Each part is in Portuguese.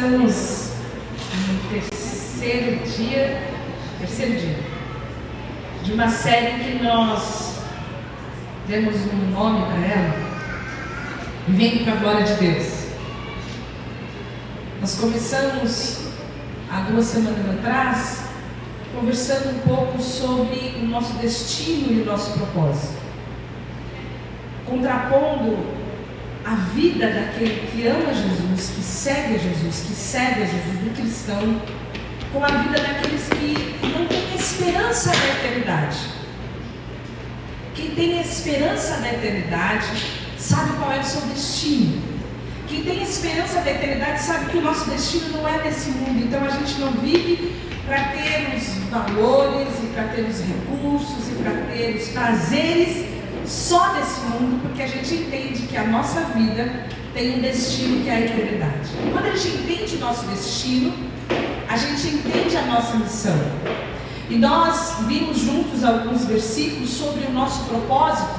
estamos no terceiro dia de uma série que nós demos um nome para ela, Vivendo para a Glória de Deus. Nós começamos há 2 semanas atrás conversando um pouco sobre o nosso destino e o nosso propósito, contrapondo a vida daquele que ama Jesus, que segue a Jesus, do cristão, com a vida daqueles que não têm esperança da eternidade. Quem tem esperança da eternidade sabe qual é o seu destino. Quem tem esperança da eternidade sabe que o nosso destino não é nesse mundo. Então a gente não vive para ter os valores e para ter os recursos e para ter os prazeres só desse mundo, porque a gente entende que a nossa vida tem um destino que é a eternidade. Quando a gente entende o nosso destino, a gente entende a nossa missão. E nós vimos juntos alguns versículos sobre o nosso propósito,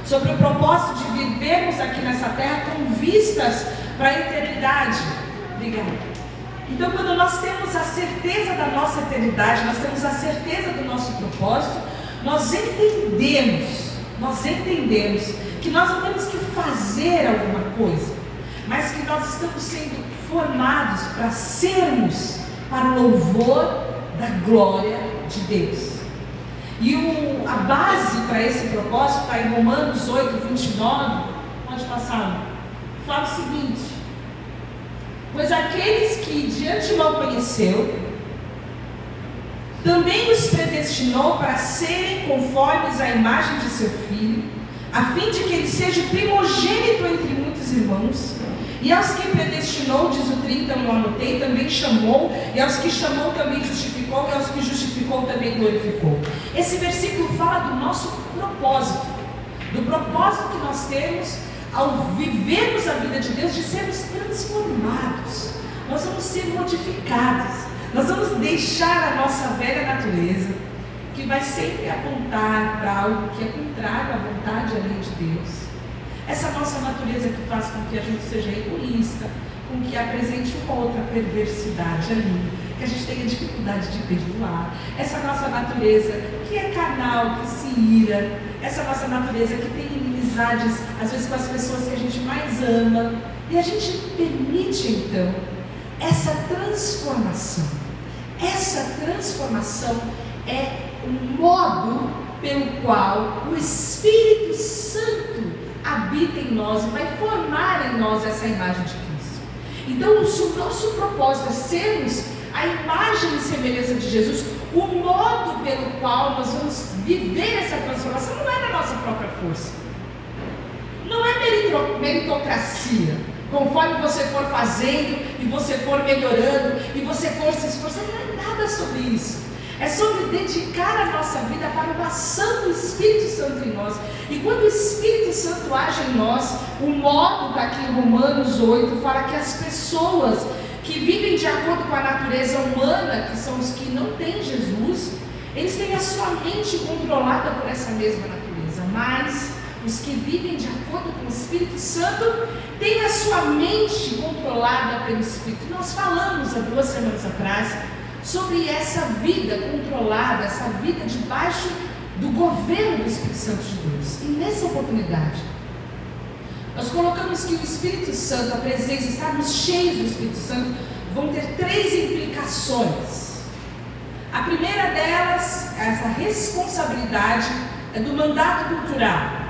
sobre o propósito de vivermos aqui nessa terra com vistas para a eternidade. Obrigada. Então, quando nós temos a certeza da nossa eternidade, nós temos a certeza do nosso propósito, nós entendemos que nós não temos que fazer alguma coisa, mas que nós estamos sendo formados para sermos para o louvor da glória de Deus. E a base para esse propósito está em Romanos 8, 29, pode passar, fala o seguinte: pois aqueles que de antemão conheceu, também os predestinou para serem conformes à imagem de seu Filho, a fim de que ele seja primogênito entre muitos irmãos. E aos que predestinou, diz o 30, eu não anotei, também chamou, e aos que chamou também justificou, e aos que justificou também glorificou. Esse versículo fala do nosso propósito, do propósito que nós temos ao vivermos a vida de Deus, de sermos transformados. Nós vamos ser modificados. Nós vamos deixar a nossa velha natureza, que vai sempre apontar para algo que é contrário à vontade e à lei de Deus. Essa nossa natureza que faz com que a gente seja egoísta, com que apresente uma outra perversidade ali, que a gente tenha dificuldade de perdoar. Essa nossa natureza que é carnal, que se ira. Essa nossa natureza que tem inimizades, às vezes com as pessoas que a gente mais ama. E a gente permite então essa transformação. Essa transformação é o modo pelo qual o Espírito Santo habita em nós e vai formar em nós essa imagem de Cristo. Então, o nosso propósito é sermos a imagem e semelhança de Jesus. O modo pelo qual nós vamos viver essa transformação não é da nossa própria força, não é meritocracia. Conforme você for fazendo e você for melhorando e você for se esforçando, não é nada sobre isso. É sobre dedicar a nossa vida para uma ação do Espírito Santo em nós. E quando o Espírito Santo age em nós, o modo daqui em Romanos 8 fala que as pessoas que vivem de acordo com a natureza humana, que são os que não têm Jesus, eles têm a sua mente controlada por essa mesma natureza. Mas os que vivem de acordo com o Espírito Santo têm a sua mente controlada pelo Espírito. Nós falamos há 2 semanas atrás sobre essa vida controlada, essa vida debaixo do governo do Espírito Santo de Deus. E nessa oportunidade, nós colocamos que o Espírito Santo, a presença, estarmos cheios do Espírito Santo, vão ter 3 implicações. A primeira delas, essa responsabilidade, é do mandato cultural,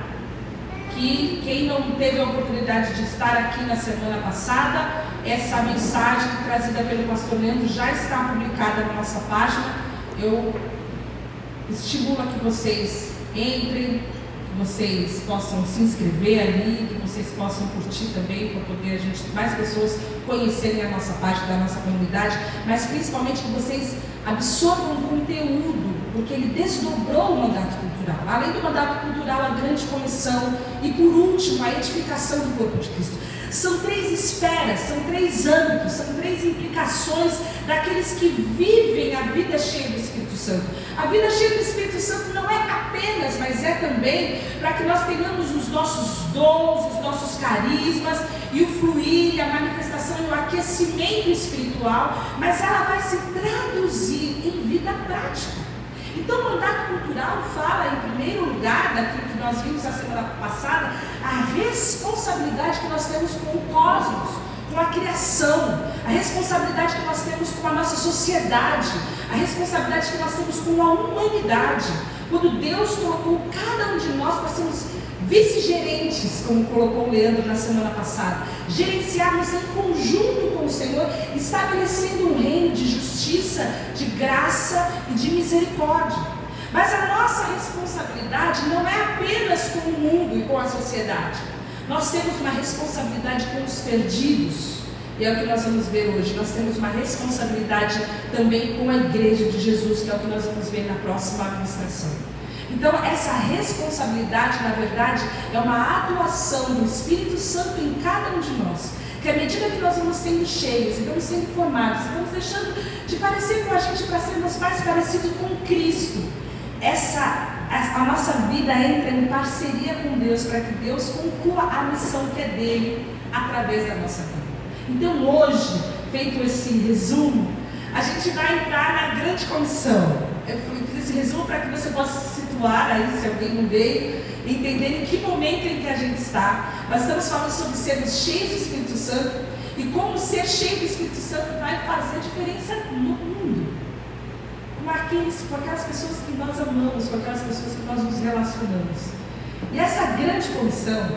que quem não teve a oportunidade de estar aqui na semana passada, essa mensagem trazida pelo pastor Leandro já está publicada na nossa página. Eu estimulo a que vocês entrem, que vocês possam se inscrever ali, que vocês possam curtir também, para poder mais pessoas conhecerem a nossa página da nossa comunidade, mas principalmente que vocês absorvam o conteúdo, porque ele desdobrou o mandato cultural. Além do mandato cultural, a grande comissão e, por último, a edificação do corpo de Cristo. São 3 esferas, são 3 âmbitos, são 3 implicações daqueles que vivem a vida cheia do Espírito Santo. A vida cheia do Espírito Santo não é apenas, mas é também para que nós tenhamos os nossos dons, os nossos carismas e o fluir, e a manifestação e o aquecimento espiritual, mas ela vai se traduzir em vida prática. Então, o mandato cultural fala, em primeiro lugar, daquilo que nós vimos na semana passada, a responsabilidade que nós temos com o cosmos, com a criação, a responsabilidade que nós temos com a nossa sociedade, a responsabilidade que nós temos com a humanidade. Quando Deus colocou cada um de nós para sermos vice-gerentes, como colocou o Leandro na semana passada, gerenciarmos em conjunto com o Senhor, estabelecendo um reino de justiça, de graça e de misericórdia. Mas a nossa responsabilidade não é apenas com o mundo e com a sociedade. Nós temos uma responsabilidade com os perdidos, e é o que nós vamos ver hoje. Nós temos uma responsabilidade também com a igreja de Jesus, que é o que nós vamos ver na próxima administração. Então, essa responsabilidade, na verdade, é uma atuação do Espírito Santo em cada um de nós, que à medida que nós vamos sendo cheios, e vamos sendo formados, e vamos deixando de parecer com a gente para sermos mais parecidos com Cristo, a nossa vida entra em parceria com Deus, para que Deus conclua a missão que é dele, através da nossa vida. Então hoje, feito esse resumo, a gente vai entrar na grande comissão. Eu fiz esse resumo para que você possa se situar aí, se alguém não veio, entender em que momento em que a gente está. Nós estamos falando sobre sermos cheios do Espírito Santo e como ser cheio do Espírito Santo vai fazer diferença no mundo, com aquelas pessoas que nós amamos, com aquelas pessoas que nós nos relacionamos. E essa grande comissão,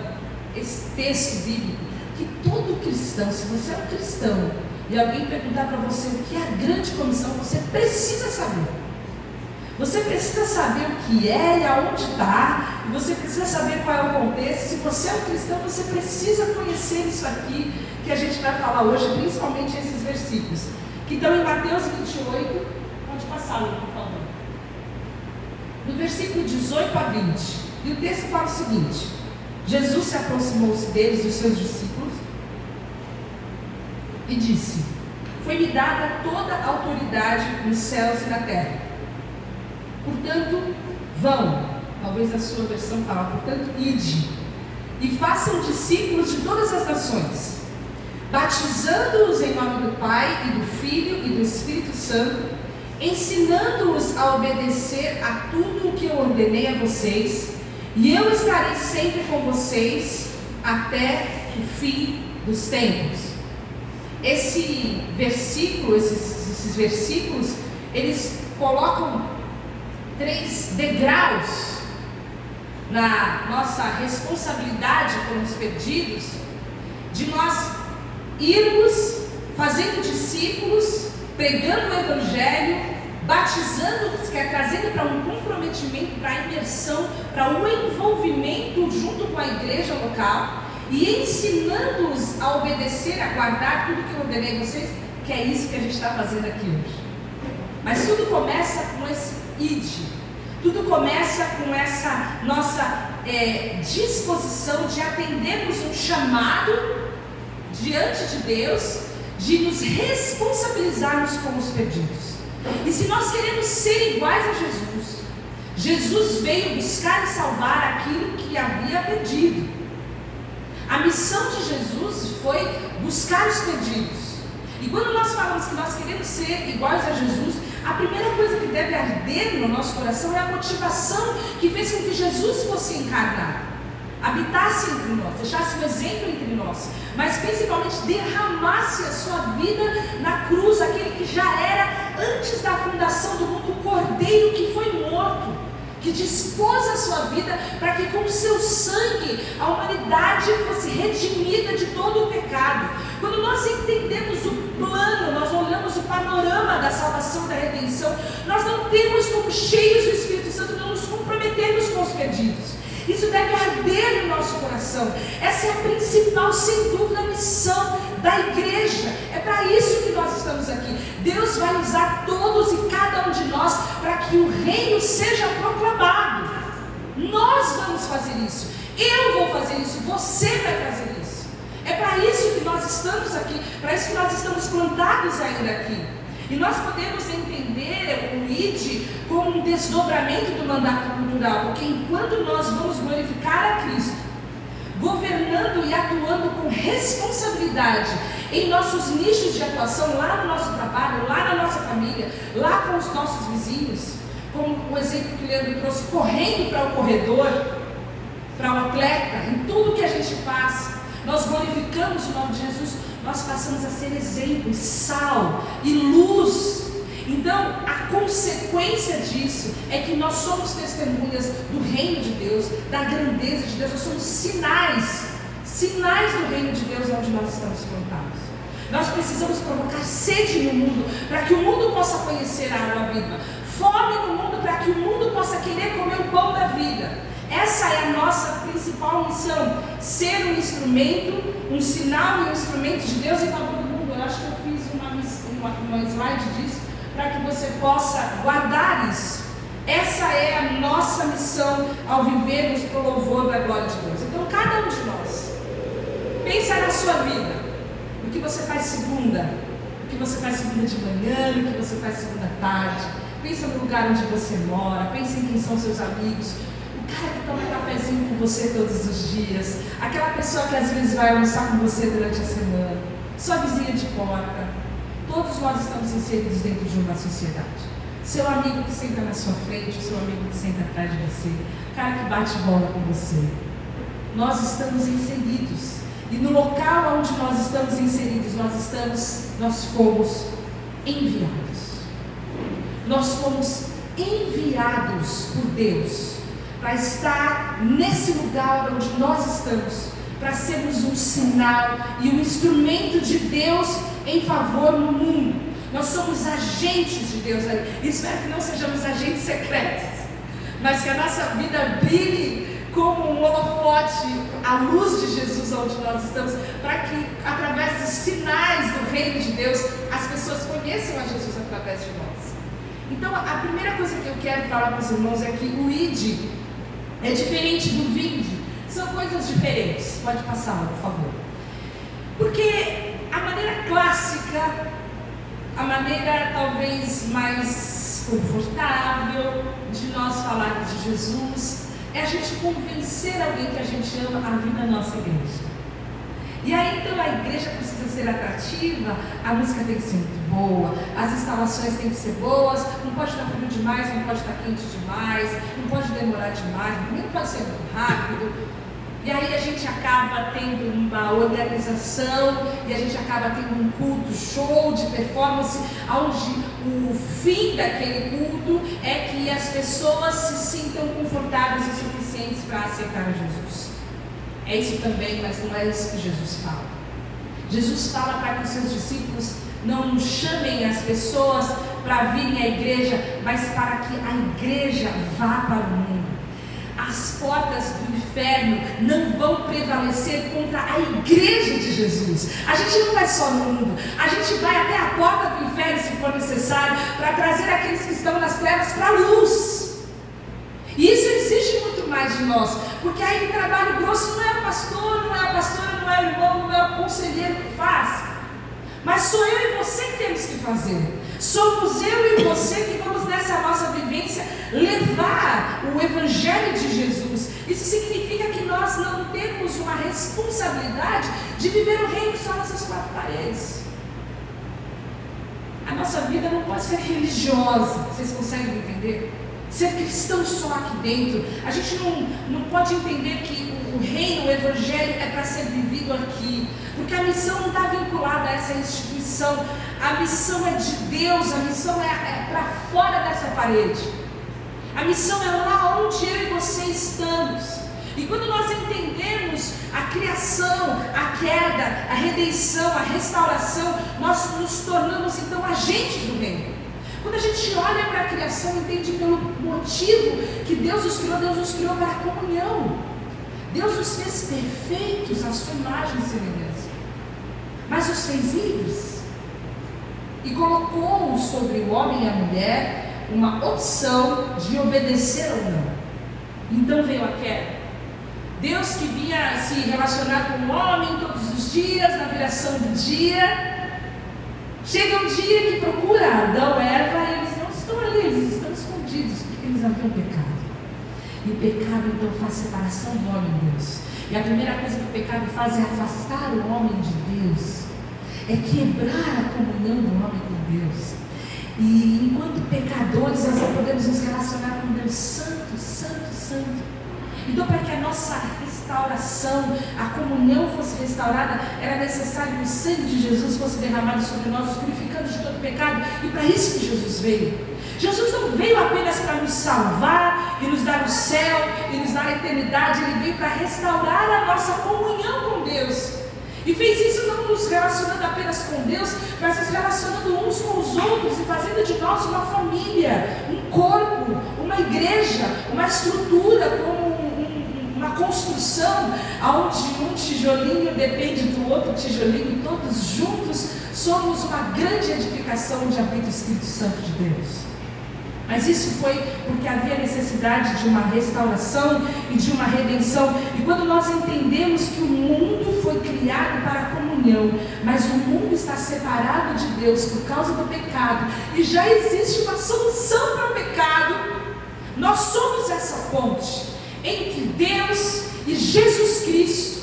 esse texto bíblico, que todo cristão, se você é um cristão e alguém perguntar para você o que é a grande comissão, você precisa saber. Você precisa saber o que é e aonde está, e você precisa saber qual é o contexto. Se você é um cristão, você precisa conhecer isso aqui que a gente vai falar hoje, principalmente esses versículos, que estão em Mateus 28, pode passar, por favor. No versículo 18 a 20, e o texto fala o seguinte: Jesus se aproximou-se deles, dos seus discípulos, e disse: foi-me dada toda a autoridade nos céus e na terra. Portanto, vão, talvez a sua versão fala, portanto, ide, e façam discípulos de todas as nações, batizando-os em nome do Pai e do Filho e do Espírito Santo, ensinando-os a obedecer a tudo o que eu ordenei a vocês, e eu estarei sempre com vocês até o fim dos tempos. Esse versículo, esses versículos, eles colocam 3 degraus na nossa responsabilidade com os perdidos, de nós irmos fazendo discípulos, pregando o Evangelho, batizando-os, que é trazendo para um comprometimento, para a imersão, para o envolvimento junto com a igreja local, e ensinando-os a obedecer, a guardar tudo que eu ordenei a vocês, que é isso que a gente está fazendo aqui hoje. Mas tudo começa com esse ide, tudo começa com essa nossa disposição de atendermos um chamado diante de Deus, de nos responsabilizarmos com os perdidos. E se nós queremos ser iguais a Jesus, Jesus veio buscar e salvar aquilo que havia perdido. A missão de Jesus foi buscar os perdidos. E quando nós falamos que nós queremos ser iguais a Jesus, a primeira coisa que deve arder no nosso coração é a motivação que fez com que Jesus fosse encarnado, habitasse entre nós, deixasse um exemplo entre nós, mas principalmente derramasse a sua vida na cruz, aquele que já era, antes da fundação do mundo, o Cordeiro que foi morto, que dispôs a sua vida para que com o seu sangue a humanidade fosse redimida de todo o pecado. Quando nós entendemos o plano, nós olhamos o panorama da salvação, da redenção, nós não temos como, cheios do Espírito Santo, não nos comprometermos com os perdidos. Isso deve arder no nosso coração. Essa é a principal, sem dúvida, missão da igreja. É para isso que nós estamos aqui. Deus vai usar todos e cada um de nós para que o reino seja proclamado. Nós vamos fazer isso. Eu vou fazer isso. Você vai fazer isso. É para isso que nós estamos aqui. Para isso que nós estamos plantados ainda aqui. E nós podemos entender o ID como um desdobramento do mandato cultural, porque enquanto nós vamos glorificar a Cristo, governando e atuando com responsabilidade em nossos nichos de atuação, lá no nosso trabalho, lá na nossa família, lá com os nossos vizinhos, como o exemplo que o Leandro trouxe, correndo para o corredor, para o atleta, em tudo que a gente faz, nós glorificamos o nome de Jesus, nós passamos a ser exemplo, sal e luz. Então, a consequência disso é que nós somos testemunhas do reino de Deus, da grandeza de Deus, nós somos sinais do reino de Deus onde nós estamos plantados. Nós precisamos provocar sede no mundo, para que o mundo possa conhecer a água viva, fome no mundo, para que o mundo possa querer comer o pão da vida. Essa é a nossa principal missão, ser um instrumento, um sinal e um instrumento de Deus em favor do mundo. Eu acho que eu fiz uma slide disso, para que você possa guardar isso. Essa é a nossa missão ao vivermos para o louvor da glória de Deus. Então, cada um de nós, pensa na sua vida, no que você faz segunda, no que você faz segunda de manhã, no que você faz segunda tarde. Pensa no lugar onde você mora, pensa em quem são seus amigos, o cara que toma cafezinho com você todos os dias, aquela pessoa que às vezes vai almoçar com você durante a semana, sua vizinha de porta. Todos nós estamos inseridos dentro de uma sociedade. Seu amigo que senta na sua frente, o seu amigo que senta atrás de você, o cara que bate bola com você. Nós estamos inseridos. E no local onde nós estamos inseridos, nós fomos enviados. Nós fomos enviados por Deus para estar nesse lugar onde nós estamos, para sermos um sinal e um instrumento de Deus em favor no mundo. Nós somos agentes de Deus ali. Espero que não sejamos agentes secretos, mas que a nossa vida brilhe como um holofote, a luz de Jesus onde nós estamos, para que através dos sinais do reino de Deus, as pessoas conheçam a Jesus através de nós. Então, a primeira coisa que eu quero falar para os irmãos é que o ID é diferente do vinde. São coisas diferentes. Pode passar, por favor. Porque a maneira clássica, a maneira talvez mais confortável de nós falarmos de Jesus é a gente convencer alguém que a gente ama a vir na nossa igreja. E aí então a igreja precisa ser atrativa, a música tem que ser muito boa, as instalações têm que ser boas, não pode estar frio demais, não pode estar quente demais, não pode demorar demais, não pode ser muito rápido. E aí a gente acaba tendo uma organização, e a gente acaba tendo um culto, show de performance, onde o fim daquele culto é que as pessoas se sintam confortáveis o suficientes para aceitar Jesus. É isso também, mas não é isso que Jesus fala. Jesus fala para que os seus discípulos não chamem as pessoas para virem à igreja, mas para que a igreja vá para o mundo. As portas do inferno não vão prevalecer contra a igreja de Jesus. A gente não vai só no mundo, a gente vai até a porta do inferno se for necessário, para trazer aqueles que estão nas trevas para a luz. E isso exige muito mais de nós, porque aí o trabalho grosso não é o pastor, não é a pastora, não é o irmão, não é o conselheiro que faz, mas sou eu e você que temos que fazer. Somos eu e você que vamos nessa nossa vivência levar o Evangelho de Jesus. Isso significa que nós não temos uma responsabilidade de viver o reino só nessas quatro paredes. A nossa vida não pode ser religiosa, vocês conseguem entender? Ser cristão só aqui dentro. A gente não pode entender que o reino, o Evangelho é para ser vivido aqui, porque a missão não está vinculada a essa instituição. A missão é de Deus, a missão é para fora dessa parede. A missão é lá onde eu e você estamos. E quando nós entendemos a criação, a queda, a redenção, a restauração, nós nos tornamos então agentes do reino. Quando a gente olha para a criação, entende pelo motivo que Deus nos criou para a comunhão. Deus nos fez perfeitos à sua imagem e semelhança, mas os fez livres e colocou sobre o homem e a mulher uma opção de obedecer ou não. Então veio a queda. Deus que vinha se relacionar com o homem todos os dias, na viração do dia, chega um dia que procura Adão e Eva e eles não estão ali, eles estão escondidos, porque eles haviam pecado. E o pecado então faz separação do homem e Deus. E a primeira coisa que o pecado faz é afastar o homem de Deus, é quebrar a comunhão do homem com Deus. E enquanto pecadores, nós não podemos nos relacionar com Deus santo, santo, santo. Então, para que a nossa restauração, a comunhão fosse restaurada, era necessário que o sangue de Jesus fosse derramado sobre nós, nos purificando de todo pecado. E para isso que Jesus veio. Jesus não veio apenas para nos salvar e nos dar o céu e nos dar a eternidade. Ele veio para restaurar a nossa comunhão com Deus. E fez isso não nos relacionando apenas com Deus, mas nos relacionando uns com os outros e fazendo de nós uma família, um corpo, uma igreja, uma estrutura, como uma construção, onde um tijolinho depende do outro tijolinho, e todos juntos somos uma grande edificação onde habita o Espírito Santo de Deus. Mas isso foi porque havia necessidade de uma restauração e de uma redenção. E quando nós entendemos que o mundo foi criado para a comunhão, mas o mundo está separado de Deus por causa do pecado, e já existe uma solução para o pecado, nós somos essa ponte entre Deus e Jesus Cristo.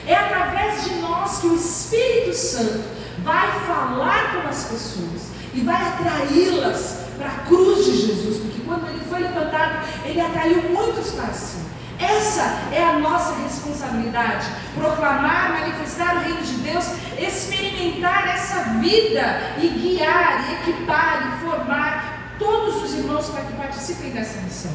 É através de nós que o Espírito Santo vai falar com as pessoas e vai atraí-las para a cruz de Jesus, porque quando ele foi levantado, ele atraiu muitos para si. Essa é a nossa responsabilidade: proclamar, manifestar o reino de Deus, experimentar essa vida e guiar, e equipar e formar todos os irmãos para que participem dessa missão,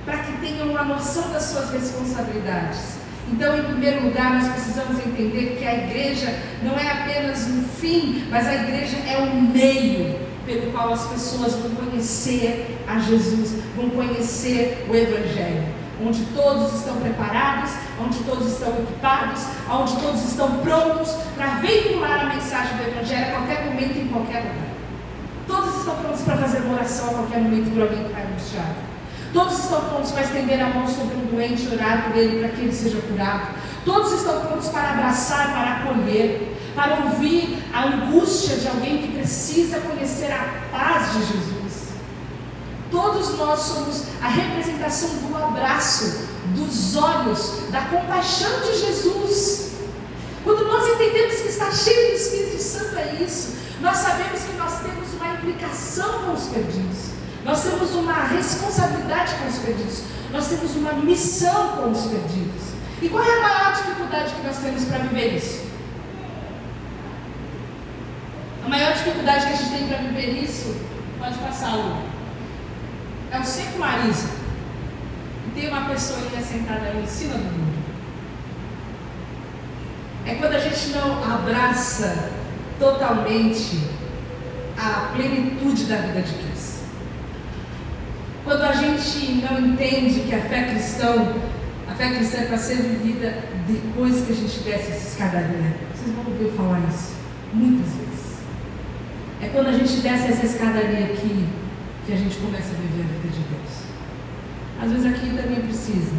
para que tenham uma noção das suas responsabilidades. Então, em primeiro lugar, nós precisamos entender que a igreja não é apenas um fim, mas a igreja é um meio pelo qual as pessoas vão conhecer a Jesus, vão conhecer o Evangelho, onde todos estão preparados, onde todos estão equipados, onde todos estão prontos para veicular a mensagem do Evangelho a qualquer momento, em qualquer lugar. Todos estão prontos para fazer uma oração a qualquer momento para alguém que está angustiado. Todos estão prontos para estender a mão sobre um doente e orar por ele para que ele seja curado. Todos estão prontos para abraçar, para acolher, para ouvir a angústia de alguém que precisa conhecer a paz de Jesus. Todos nós somos a representação do abraço, dos olhos, da compaixão de Jesus. Quando nós entendemos que está cheio do Espírito Santo, é isso. Nós sabemos que nós temos uma implicação com os perdidos. Nós temos uma responsabilidade com os perdidos. Nós temos uma missão com os perdidos. E qual é a maior dificuldade que nós temos para viver isso? A maior dificuldade que a gente tem para viver isso, pode passar, Lu, é o secularismo. E tem uma pessoinha sentada aí em cima do mundo. É quando a gente não abraça totalmente a plenitude da vida de Cristo. Quando a gente não entende que a fé cristã é para ser vivida depois que a gente desce essa escadaria. Vocês vão ouvir falar isso muitas vezes. É quando a gente desce essa escadaria aqui que a gente começa a viver a vida de Deus. Às vezes aqui também precisa,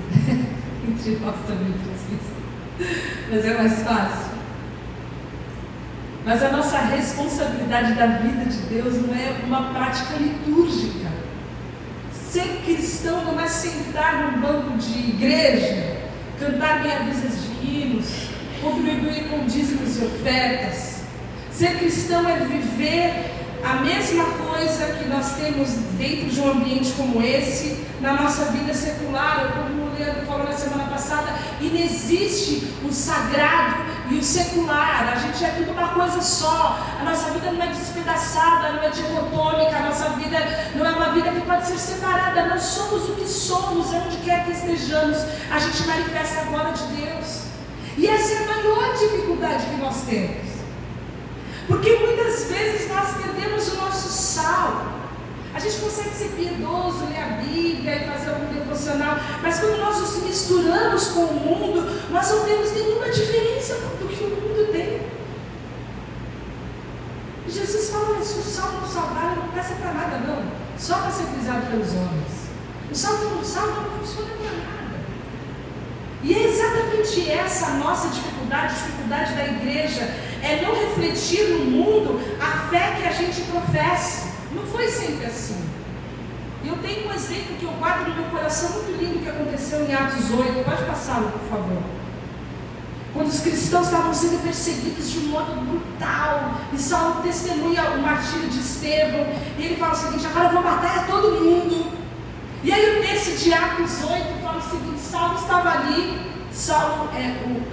entre nós também precisa, mas é mais fácil. Mas a nossa responsabilidade da vida de Deus não é uma prática litúrgica. Ser cristão não é sentar num banco de igreja, cantar meia dúzia de hinos, contribuir com dízimos e ofertas. Ser cristão é viver a mesma coisa que nós temos dentro de um ambiente como esse, na nossa vida secular, como o Leandro falou na semana passada, inexiste o sagrado e o secular. A gente é tudo uma coisa só. A nossa vida não é despedaçada, não é dicotômica, a nossa vida não é uma vida que pode ser separada. Nós somos o que somos, onde quer que estejamos, a gente manifesta a glória de Deus. E essa é a maior dificuldade que nós temos. Porque muitas vezes nós perdemos o nosso sal. A gente consegue ser piedoso, ler a Bíblia e fazer algum devocional, mas quando nós nos misturamos com o mundo, nós não temos nenhuma diferença do que o mundo tem. E Jesus fala que se o sal não salvar, não presta para nada não, só para ser pisado pelos homens. O sal não funciona para nada. E é exatamente essa a nossa dificuldade, a dificuldade da igreja, é não refletir no mundo a fé que a gente professa. Não foi sempre assim. E eu tenho um exemplo que eu guardo no meu coração muito lindo que aconteceu em Atos 8. Pode passar, por favor. quando os cristãos estavam sendo perseguidos de um modo brutal, e Saulo testemunha o martírio de Estevão, e ele fala o seguinte: agora eu vou matar todo mundo. E aí o texto de Atos 8 fala o seguinte: Saulo estava ali. Saulo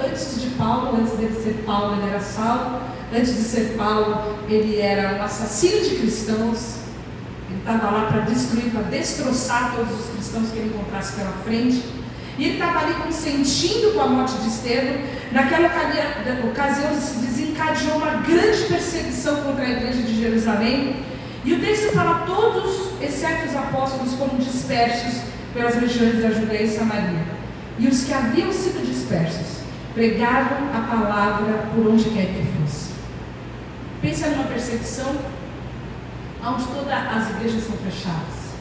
antes de Paulo, antes dele ser Paulo, ele era Saulo. Antes de ser Paulo, ele era um assassino de cristãos. Ele estava lá para destruir, para destroçar todos os cristãos que ele encontrasse pela frente. E ele estava ali consentindo com a morte de Estevão. Naquela ocasião se desencadeou uma grande perseguição contra a igreja de Jerusalém. E o texto fala: todos, exceto os apóstolos, foram dispersos pelas regiões da Judeia e Samaria. E os que haviam sido dispersos pregavam a palavra por onde quer que fosse. Pensa numa perseguição onde todas as igrejas são fechadas.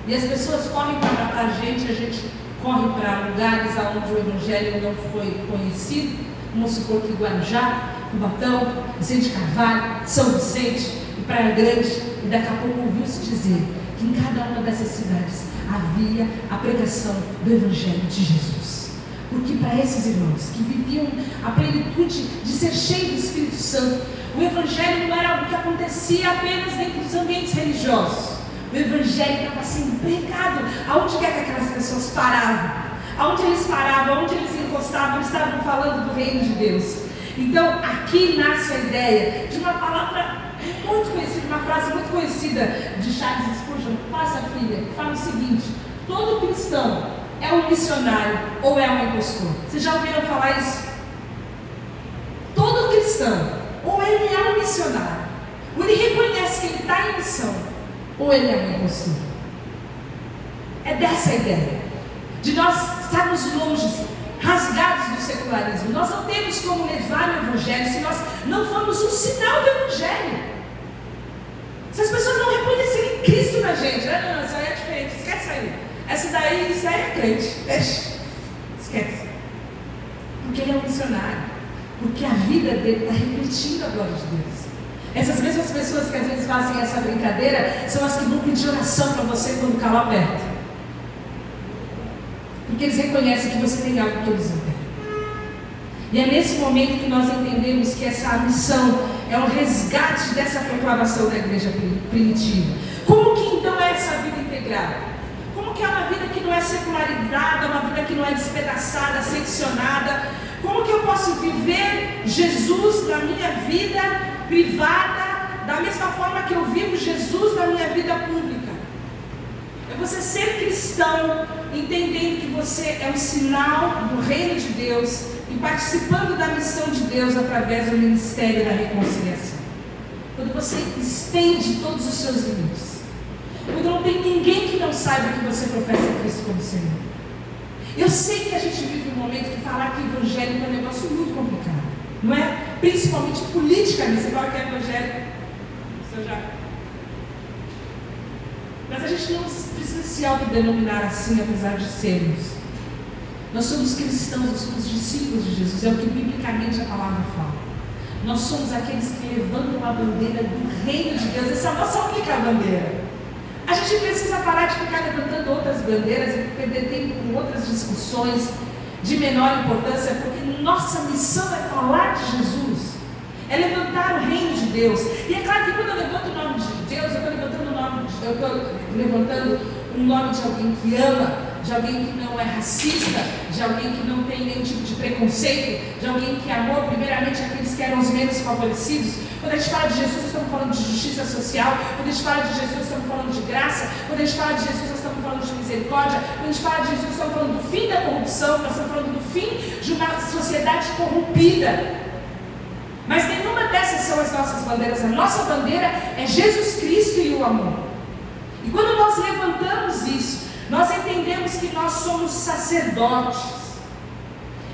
E as pessoas correm para matar a gente corre para lugares onde o evangelho não foi conhecido. Vamos supor que Guarujá, Cubatão, Vicente Carvalho, São Vicente e Praia Grande. E daqui a pouco ouviu-se dizer que em cada uma dessas cidades havia a pregação do Evangelho de Jesus. Porque para esses irmãos que viviam a plenitude de ser cheio do Espírito Santo, o Evangelho não era algo que acontecia apenas dentro dos ambientes religiosos. O Evangelho estava sendo pregado aonde quer que aquelas pessoas paravam. Aonde eles paravam, aonde eles encostavam, eles estavam falando do reino de Deus. Então aqui nasce a ideia de uma palavra muito conhecida, uma frase muito conhecida de Charles Spurgeon: passa, filha, fala o seguinte: todo cristão é um missionário ou é um impostor. Vocês já ouviram falar isso? Todo cristão, ou ele é um missionário, ou ele reconhece que ele está em missão, ou ele é um impostor. É dessa a ideia, de nós estarmos longe, rasgados do secularismo. Nós não temos como levar o Evangelho se nós não formos um sinal do Evangelho. Se as pessoas não reconhecerem Cristo na gente, não, isso aí é diferente, esquece aí. Isso aí é crente, esquece. Porque ele é um missionário, porque a vida dele está refletindo a glória de Deus. Essas mesmas pessoas que às vezes fazem essa brincadeira são as que vão pedir oração para você quando o calor aperta, porque eles reconhecem que você tem algo que eles não têm. E é nesse momento que nós entendemos que essa missão é o resgate dessa proclamação da igreja primitiva. Como que então é essa vida integrada? Como que é uma vida que não é secularizada, uma vida que não é despedaçada, seccionada? Como que eu posso viver Jesus na minha vida privada, da mesma forma que eu vivo Jesus na minha vida pública? É você ser cristão, entendendo que você é um sinal do reino de Deus e participando da missão de Deus através do ministério da reconciliação. Quando você estende todos os seus limites, quando não tem ninguém que não saiba que você professa Cristo como Senhor. Eu sei que a gente vive um momento que falar que evangélico é um negócio muito complicado, não é? Principalmente politicamente. Você fala que é evangélico, você já... Mas a gente não precisa se autodenominar assim, apesar de sermos. Nós somos cristãos, nós somos discípulos de Jesus, é o que biblicamente a palavra fala. Nós somos aqueles que levantam a bandeira do reino de Deus. Essa é a nossa única bandeira. A gente precisa parar de ficar levantando outras bandeiras e perder tempo com outras discussões de menor importância, porque nossa missão é falar de Jesus, é levantar o reino de Deus. E é claro que quando eu levanto o nome de Deus, eu estou levantando o nome de alguém que ama, de alguém que não é racista, de alguém que não tem nenhum tipo de preconceito, de alguém que amou primeiramente aqueles que eram os menos favorecidos. Quando a gente fala de Jesus, nós estamos falando de justiça social. Quando a gente fala de Jesus, nós estamos falando de graça. Quando a gente fala de Jesus, nós estamos falando de misericórdia. Quando a gente fala de Jesus, nós estamos falando do fim da corrupção, nós estamos falando do fim de uma sociedade corrompida. Mas nenhuma dessas são as nossas bandeiras. A nossa bandeira é Jesus Cristo e o amor. E quando nós levantamos isso, nós entendemos que nós somos sacerdotes.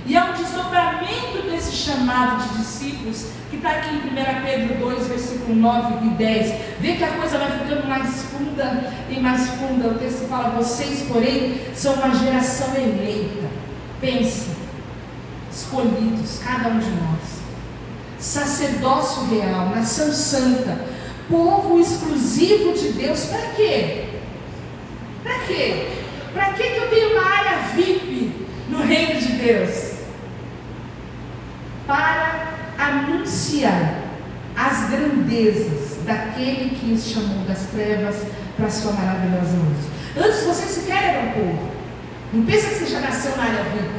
E é um desdobramento desse chamado de discípulos, que está aqui em 1 Pedro 2, versículo 9 e 10. Vê que a coisa vai ficando mais funda e mais funda. O texto fala: vocês, porém, são uma geração eleita. Pense, escolhidos, cada um de nós. Sacerdócio real, nação santa, povo exclusivo de Deus. Para quê? Para quê? Para que eu tenho uma área VIP no reino de Deus? para anunciar as grandezas daquele que os chamou das trevas para a sua maravilhosa luz. Antes você sequer era um povo. Não pensa que você já nasceu na área VIP,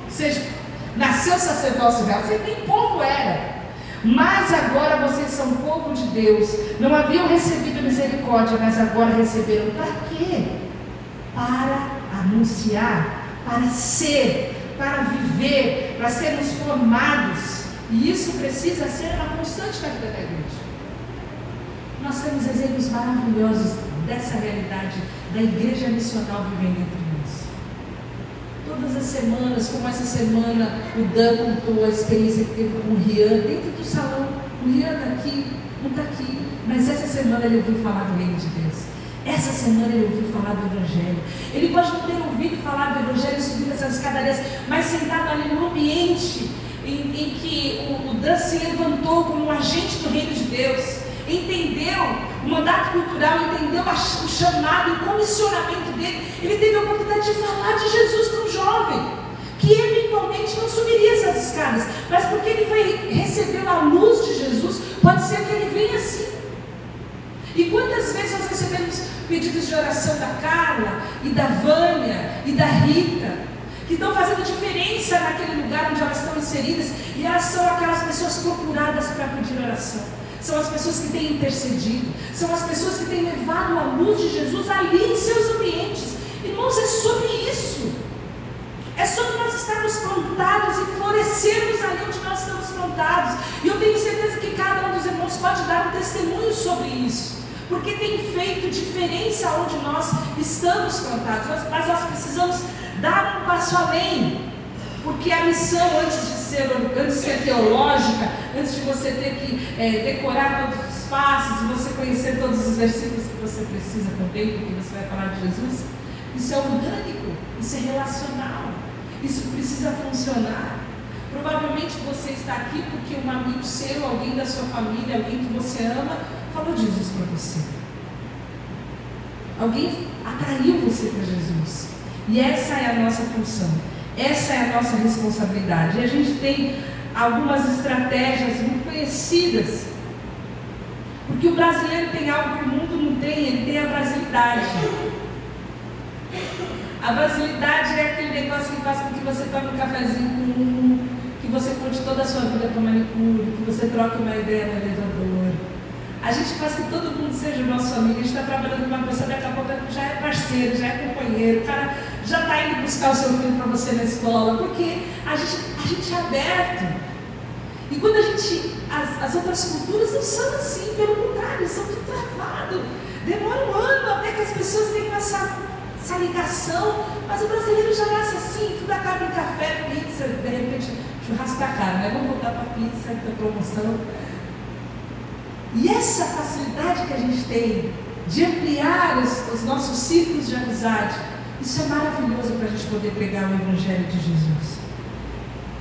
que você nasceu sacerdócio real, você nem povo era. Mas agora vocês são povo de Deus. Não haviam recebido misericórdia, mas agora receberam. Para quê? Para anunciar, para ser, para viver, para sermos formados. E isso precisa ser uma constante na vida da igreja. Nós temos exemplos maravilhosos dessa realidade da igreja missional vivendo entre nós. Todas as semanas, como essa semana, o Dan contou a experiência que teve com o Rian dentro do salão. O Rian está aqui, não está aqui, mas essa semana ele ouviu falar do reino de Deus. Essa semana ele ouviu falar do Evangelho. Ele pode não ter ouvido falar do Evangelho subindo essas escadarias, mas sentado ali no ambiente em que o Dan se levantou como um agente do reino de Deus, entendeu o mandato cultural, entendeu o chamado e o comissionamento dele. Ele teve a oportunidade de falar de Jesus para um jovem que eventualmente não subiria essas escadas, mas porque ele recebeu a luz de Jesus, pode ser que ele venha assim. E quantas vezes nós recebemos pedidos de oração da Carla e da Vânia e da Rita, que estão fazendo diferença naquele lugar onde elas estão inseridas, e elas são aquelas pessoas procuradas para pedir oração, são as pessoas que têm intercedido, são as pessoas que têm levado a luz de Jesus ali em seus ambientes. Irmãos, é sobre isso, é sobre nós estarmos plantados e florescermos ali onde nós estamos plantados. E eu tenho certeza que cada um dos irmãos pode dar um testemunho sobre isso, porque tem feito diferença onde nós estamos plantados. Mas nós precisamos dar um passo além, porque a missão, antes de ser teológica, antes de você ter que decorar todos os passos, e você conhecer todos os versículos que você precisa também, porque você vai falar de Jesus, isso é orgânico, isso é relacional, isso precisa funcionar. Provavelmente você está aqui porque um amigo seu, alguém da sua família, alguém que você ama, falou de Jesus para você. Alguém atraiu você para Jesus. E essa é a nossa função, essa é a nossa responsabilidade. E a gente tem algumas estratégias muito conhecidas, porque o brasileiro tem algo que o mundo não tem, ele tem a brasilidade. A brasilidade é aquele negócio que faz com que você tome um cafezinho com um, que você conte toda a sua vida com manicure, que você troque uma ideia no elevador. A gente faz que todo mundo seja nosso amigo. A gente está trabalhando com uma pessoa, daqui a pouco já é parceiro, já é companheiro, o cara já está indo buscar o seu filho para você na escola, porque a gente é aberto. E quando as outras culturas não são assim, pelo contrário, são tudo travado. Demora um ano até que as pessoas tenham essa ligação, mas o brasileiro já nasce assim, tudo acaba em café, pizza, de repente churrasco da cara, né? Vamos voltar para a pizza, que está promoção. E essa facilidade que a gente tem de ampliar os nossos círculos de amizade, isso é maravilhoso para a gente poder pregar o Evangelho de Jesus.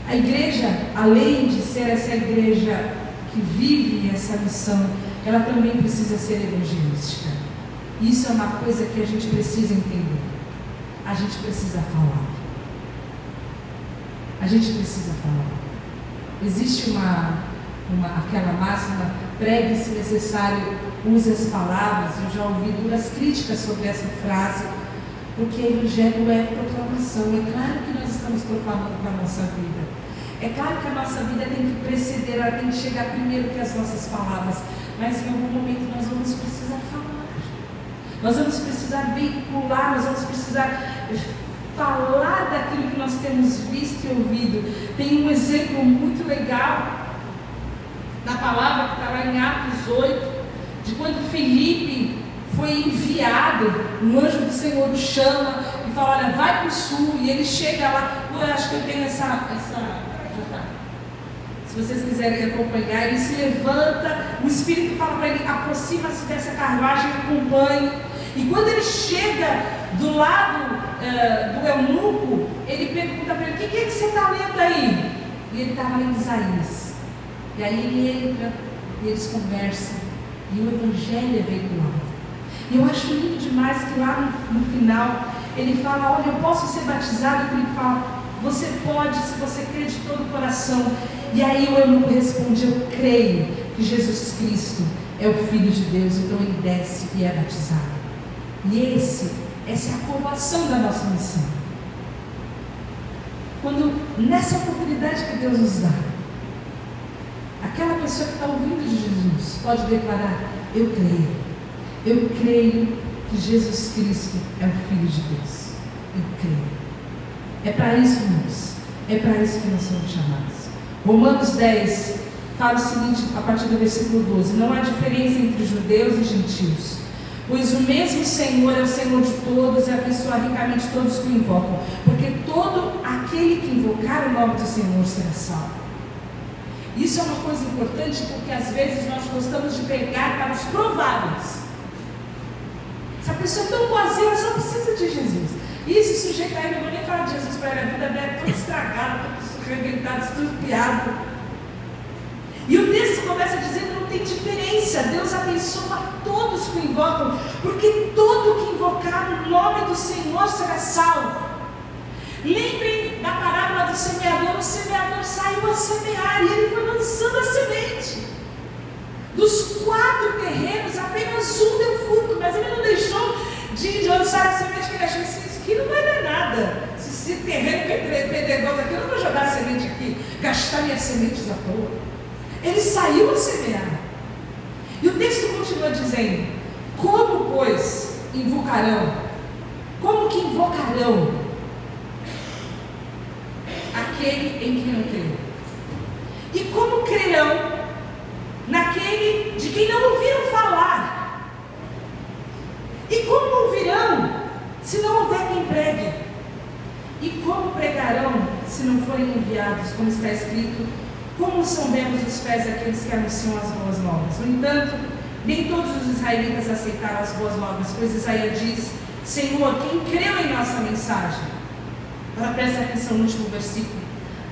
A igreja, além de ser essa igreja que vive essa missão, ela também precisa ser evangelística. Isso é uma coisa que a gente precisa entender. A gente precisa falar. A gente precisa falar. Existe aquela máxima, pregue se necessário, use as palavras. Eu já ouvi duras críticas sobre essa frase, porque evangelho é proclamação. É claro que nós estamos proclamando para a nossa vida. É claro que a nossa vida tem que preceder, ela tem que chegar primeiro que as nossas palavras, mas em algum momento nós vamos precisar falar. Nós vamos precisar veicular, nós vamos precisar falar daquilo que nós temos visto e ouvido. Tem um exemplo muito legal na palavra que está lá em Atos 8, de quando Filipe foi enviado, um anjo do Senhor o chama e fala, olha, vai para o sul, e ele chega lá. Eu acho que eu tenho essa se vocês quiserem acompanhar, ele se levanta, o Espírito fala para ele, aproxima-se dessa carruagem, acompanhe. E quando ele chega do lado do eunuco, ele pergunta para ele, o que é que você está lendo aí? E ele estava lendo Isaías. E aí ele entra, e eles conversam, e o Evangelho é veiculado. E eu acho lindo demais que lá no final, ele fala, olha, eu posso ser batizado? E ele fala, você pode, se você crê de todo o coração. E aí o eunuco responde: eu creio que Jesus Cristo é o Filho de Deus. Então ele desce e é batizado. E essa é a coroação da nossa missão. Quando nessa oportunidade que Deus nos dá, aquela pessoa que está ouvindo de Jesus pode declarar: eu creio que Jesus Cristo é o Filho de Deus. Eu creio. É para isso, irmãos, é para isso que nós somos chamados. Romanos 10 fala o seguinte, a partir do versículo 12: não há diferença entre judeus e gentios, pois o mesmo Senhor é o Senhor de todos e abençoa ricamente todos que o invocam, porque todo aquele que invocar o nome do Senhor será salvo. Isso é uma coisa importante, porque às vezes nós gostamos de pegar para os prováveis. Essa pessoa é tão boazinha, ela só precisa de Jesus. E esse sujeito aí, não vou nem falar de Jesus para ele, a vida dela é toda estragada, todo arrebentado, tudo piado. E o texto começa dizendo que não tem diferença. Deus abençoa todos que o invocam, porque todo que invocar o nome do Senhor será salvo. Lembrem da parábola do semeador. O semeador saiu a semear e ele foi lançando a semente. Dos 4 terrenos, apenas um deu fruto, mas ele não deixou de lançar a semente, que ele achou assim: isso aqui não vai dar nada. Se terreno pedregoso aqui, eu não vou jogar a semente aqui, gastar minhas sementes à toa. Ele saiu a semear. E o texto continua dizendo: como, pois, invocarão? Como que invocarão aquele em quem não creu? E como crerão naquele de quem não ouviram falar? E como ouvirão se não houver quem pregue? E como pregarão se não forem enviados? Como está escrito: como são belos os pés daqueles que anunciam as boas novas. No entanto, nem todos os israelitas aceitaram as boas novas, pois Isaías diz: Senhor, quem creu em nossa mensagem? Agora presta atenção no último versículo: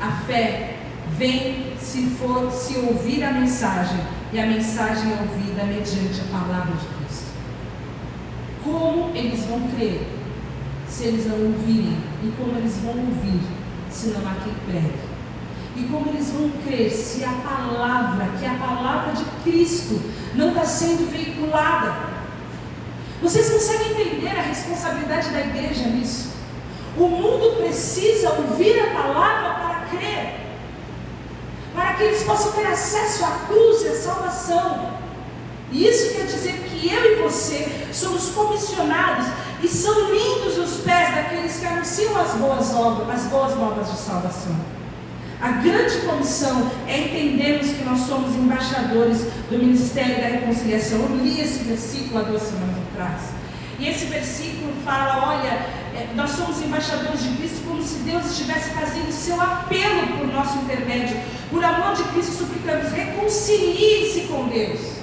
a fé vem se ouvir a mensagem, e a mensagem é ouvida mediante a palavra de Cristo. Como eles vão crer se eles não ouvirem? E como eles vão ouvir se não há quem pregue? E como eles vão crer se a palavra, que é a palavra de Cristo, não está sendo veiculada? Vocês conseguem entender a responsabilidade da igreja nisso? O mundo precisa ouvir a palavra para crer, para que eles possam ter acesso à cruz e à salvação. E isso quer dizer que eu e você somos comissionados, e são lindos os pés daqueles que anunciam as boas novas de salvação. A grande comissão é entendermos que nós somos embaixadores do Ministério da Reconciliação. Eu li esse versículo há 2 semanas atrás. E esse versículo fala: olha, nós somos embaixadores de Cristo, como se Deus estivesse fazendo seu apelo por nosso intermédio. Por amor de Cristo suplicamos: reconciliem-se com Deus.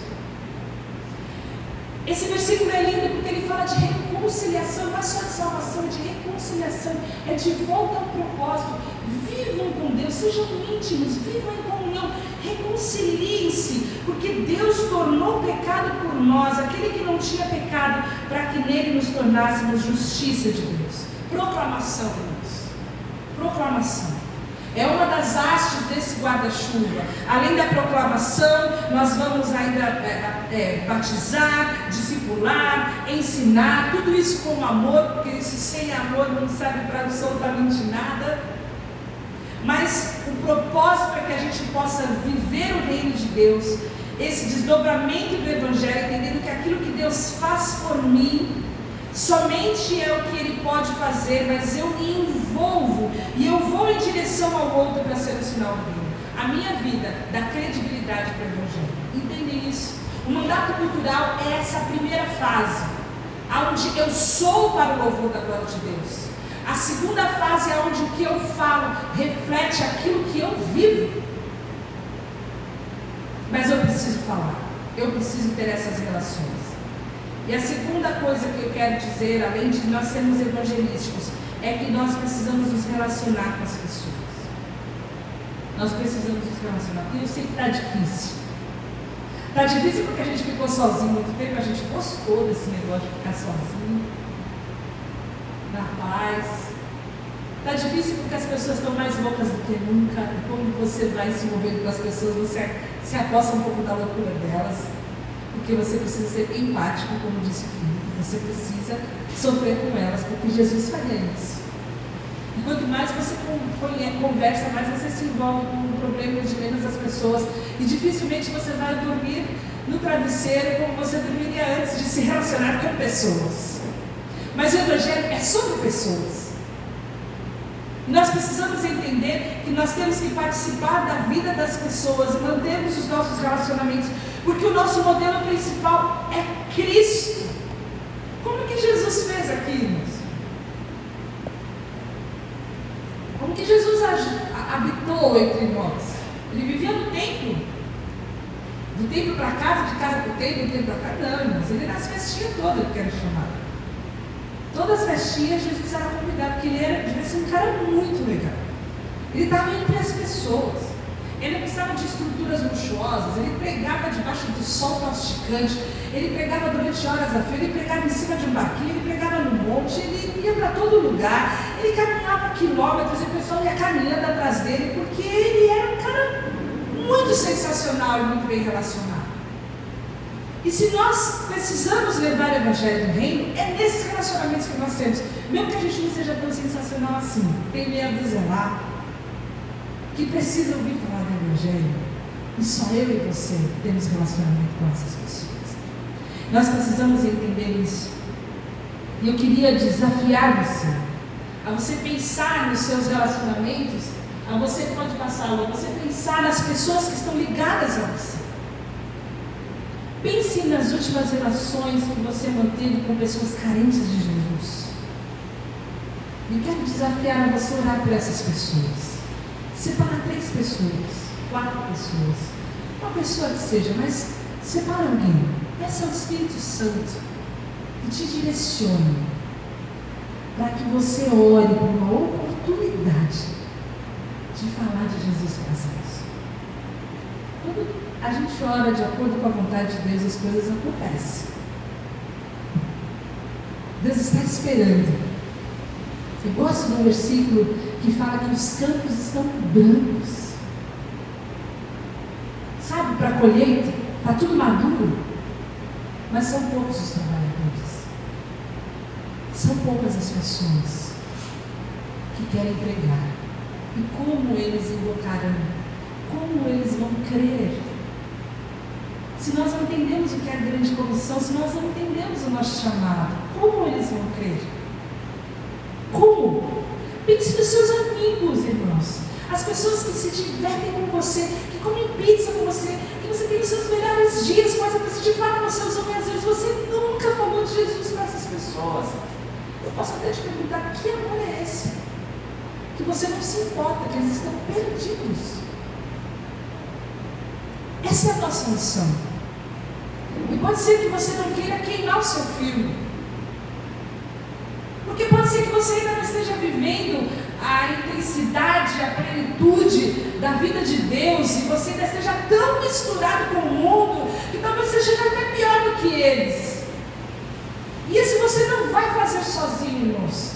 Esse versículo é lindo porque ele fala de reconciliação, não é só de salvação, é de reconciliação, é de volta ao propósito. Vivam com Deus, sejam íntimos, vivam em comunhão, reconciliem-se, porque Deus tornou pecado por nós, aquele que não tinha pecado, para que nele nos tornássemos justiça de Deus. Proclamação, irmãos. Proclamação. É uma das hastes desse guarda-chuva. Além da proclamação, nós vamos ainda batizar, discipular, ensinar, tudo isso com amor, porque isso sem amor não serve para absolutamente nada. Mas o propósito é que a gente possa viver o reino de Deus, esse desdobramento do Evangelho, entendendo que aquilo que Deus faz por mim, somente é o que Ele pode fazer, mas eu me envolvo e eu vou em direção ao outro para ser o sinal do reino. A minha vida dá credibilidade para o Evangelho. Entendem isso? O mandato cultural é essa primeira fase, onde eu sou para o louvor da glória de Deus. A segunda fase é onde o que eu falo reflete aquilo que eu vivo. Mas eu preciso falar, eu preciso ter essas relações. E a segunda coisa que eu quero dizer, além de nós sermos evangelísticos, é que nós precisamos nos relacionar com as pessoas. Nós precisamos nos relacionar. E eu sei que está difícil. Está difícil porque a gente ficou sozinho muito tempo, a gente gostou desse negócio de ficar sozinho, na paz. Está difícil porque as pessoas estão mais loucas do que nunca. E como você vai se envolvendo com as pessoas, você se aposta um pouco da loucura delas. Porque você precisa ser empático, como disse o filho. Você precisa sofrer com elas, porque Jesus faria isso. E quanto mais você conversa, mais você se envolve com problemas de menos das pessoas. E dificilmente você vai dormir no travesseiro como você dormiria antes de se relacionar com pessoas. Mas o Evangelho é sobre pessoas. E nós precisamos entender que nós temos que participar da vida das pessoas e mantermos os nossos relacionamentos, porque o nosso modelo principal é Cristo. Como que Jesus fez aqui, irmãos? Como que Jesus habitou entre nós? Ele vivia no templo. Do templo para casa, de casa para o templo, do templo para cá, não, irmãos. Ele nas festinhas todas, que era chamado. Todas as festinhas, Jesus era convidado, porque ele devia ser um cara muito legal. Ele estava entre as pessoas. Ele não precisava de estruturas luxuosas. Ele pregava debaixo do sol causticante. Ele pregava durante horas a fio. Ele pregava em cima de um barquinho. Ele pregava no monte. Ele ia para todo lugar. Ele caminhava quilômetros e o pessoal ia caminhando atrás dele, porque ele era um cara muito sensacional e muito bem relacionado. E se nós precisamos levar o Evangelho do Reino, é nesses relacionamentos que nós temos. Mesmo que a gente não seja tão sensacional assim, tem meia dúzia lá que precisa ouvir falar do Evangelho, e só eu e você temos relacionamento com essas pessoas. Nós precisamos entender isso. E eu queria desafiar você a você pensar nos seus relacionamentos, a você que pode passar a você pensar nas pessoas que estão ligadas a você. Pense nas últimas relações que você manteve com pessoas carentes de Jesus. E quero desafiar a você orar por essas pessoas. Separa 3 pessoas, 4 pessoas, uma pessoa que seja, mas separa alguém. Peça ao Espírito Santo que te direcione, para que você ore por uma oportunidade de falar de Jesus para essa pessoa. Quando a gente ora de acordo com a vontade de Deus, as coisas acontecem. Deus está esperando. Eu gosto do versículo que fala que os campos estão brancos. Sabe, para a colheita, está tudo maduro, mas são poucos os trabalhadores. São poucas as pessoas que querem entregar. E como eles invocarão? Como eles vão crer? Se nós não entendemos o que é a grande comissão, se nós não entendemos o nosso chamado, como eles vão crer? Como? Pense nos seus amigos, irmãos. As pessoas que se divertem com você, que comem pizza com você, que você tem os seus melhores dias com essa pessoa, de fato você usou minhas vezes, você nunca falou de Jesus para essas pessoas. Eu posso até te perguntar, que amor é esse? Que você não se importa, que eles estão perdidos. Essa é a nossa missão. E pode ser que você não queira queimar o seu filme. Porque pode ser que você ainda não esteja vivendo a intensidade, a plenitude da vida de Deus, e você ainda esteja tão misturado com o mundo, que talvez você chegue até pior do que eles. E isso você não vai fazer sozinho, irmãos.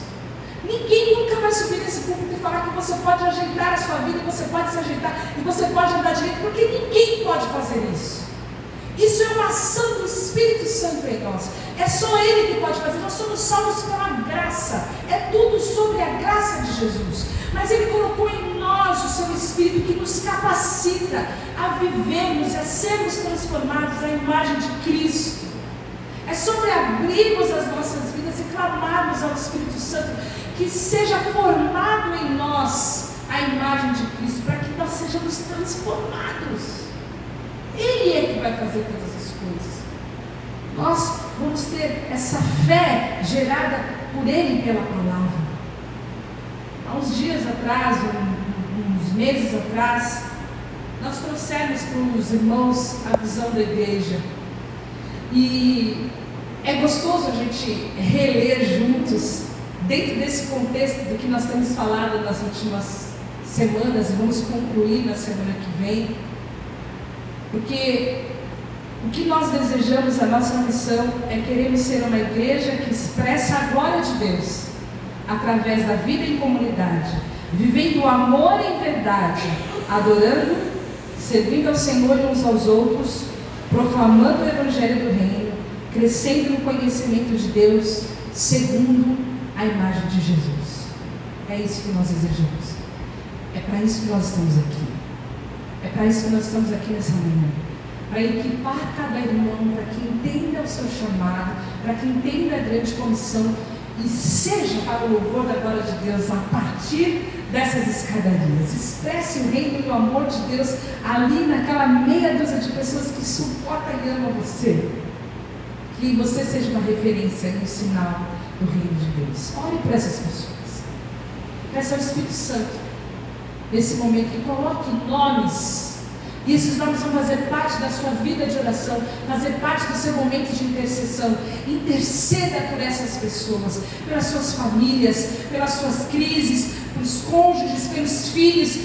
Ninguém nunca vai subir nesse púlpito e falar que você pode ajeitar a sua vida, que você pode se ajeitar, e você pode andar direito, porque ninguém pode fazer isso. Isso é uma ação do Espírito Santo em nós. É só Ele que pode fazer. Nós somos salvos pela graça. É tudo sobre a graça de Jesus. Mas Ele colocou em nós o seu Espírito que nos capacita a vivermos, a sermos transformados à imagem de Cristo. É sobre abrirmos as nossas vidas e clamarmos ao Espírito Santo que seja formado em nós a imagem de Cristo, para que nós sejamos transformados. Ele é que vai fazer todas as coisas. Nós vamos ter essa fé gerada por Ele e pela palavra. Há uns dias atrás, uns meses atrás, nós trouxemos para os irmãos a visão da igreja. E é gostoso a gente reler juntos, dentro desse contexto do que nós temos falado nas últimas semanas, e vamos concluir na semana que vem. Porque o que nós desejamos, a nossa missão, é queremos ser uma igreja que expressa a glória de Deus através da vida em comunidade, vivendo o amor em verdade, adorando, servindo ao Senhor e uns aos outros, proclamando o Evangelho do Reino, crescendo no conhecimento de Deus, segundo a imagem de Jesus. É isso que nós desejamos. É para isso que nós estamos aqui. É para isso que nós estamos aqui nessa manhã. Para equipar cada irmão, para que entenda o seu chamado, para que entenda a grande comissão e seja para o louvor da glória de Deus a partir dessas escadarias. Expresse o reino e o amor de Deus ali naquela meia dúzia de pessoas que suportam e amam você. Que você seja uma referência e um sinal do reino de Deus. Ore por essas pessoas. Peça ao Espírito Santo, nesse momento, que coloque nomes. E esses nomes vão fazer parte da sua vida de oração, fazer parte do seu momento de intercessão. Interceda por essas pessoas, pelas suas famílias, pelas suas crises, pelos cônjuges, pelos filhos.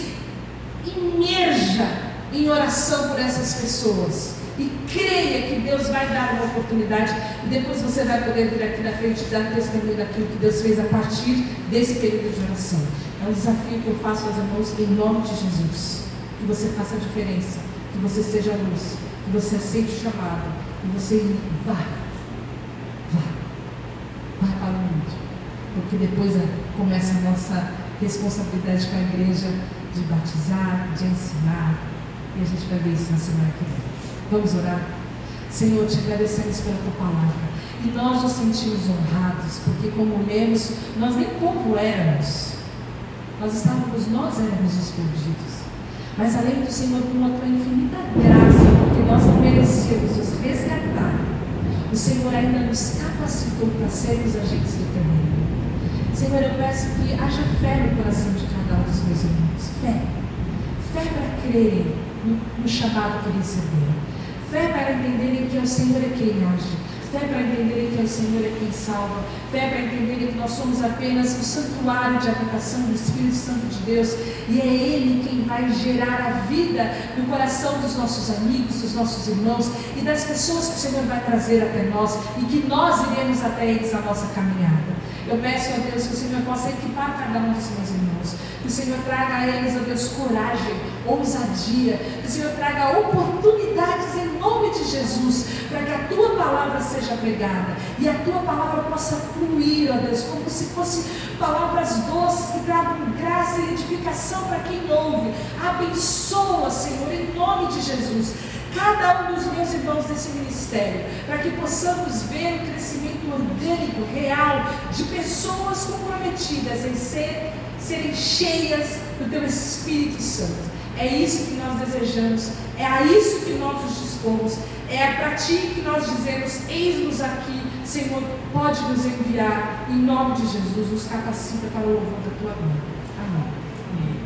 Imerja em oração por essas pessoas. E creia que Deus vai dar uma oportunidade. E depois você vai poder vir aqui na frente e dar testemunho daquilo que Deus fez a partir desse período de oração. É um desafio que eu faço aos irmãos em nome de Jesus. Que você faça a diferença, que você seja a luz, que você aceite o chamado, que você vá para o mundo, porque depois começa a nossa responsabilidade com a igreja de batizar, de ensinar, e a gente vai ver isso na semana que vem. Vamos orar? Senhor, te agradecemos pela tua palavra, e nós nos sentimos honrados, porque como lemos, nós nem povo éramos, nós éramos os perdidos. Mas além do Senhor, com a tua infinita graça, porque nós não merecemos nos resgatar, o Senhor ainda nos capacitou para sermos agentes do teu reino. Senhor, eu peço que haja fé no coração de cada um dos meus irmãos. Fé para crerem no chamado que receberam. Fé para entenderem que é o Senhor é quem age. Fé para entenderem que é o Senhor é quem salva. Fé para entenderem que nós somos apenas o santuário de habitação do Espírito Santo de Deus. E é Ele quem vai gerar a vida no coração dos nossos amigos, dos nossos irmãos e das pessoas que o Senhor vai trazer até nós e que nós iremos até eles na nossa caminhada. Eu peço a Deus que o Senhor possa equipar cada um dos meus irmãos. Que o Senhor traga a eles, ó Deus, coragem, ousadia. Que o Senhor traga oportunidades em nome de Jesus, para que a tua palavra seja pregada e a tua palavra possa fluir, ó Deus, como se fossem palavras doces que tragam graça e edificação para quem ouve. Abençoa, Senhor, em nome de Jesus, cada um dos meus irmãos desse ministério, para que possamos ver o crescimento orgânico, real, de pessoas comprometidas em serem cheias do teu Espírito Santo. É isso que nós desejamos, é a isso que nós nos dispomos, é para ti que nós dizemos: eis-nos aqui, Senhor, pode nos enviar, em nome de Jesus, nos capacita para o louvor da tua glória. Amém.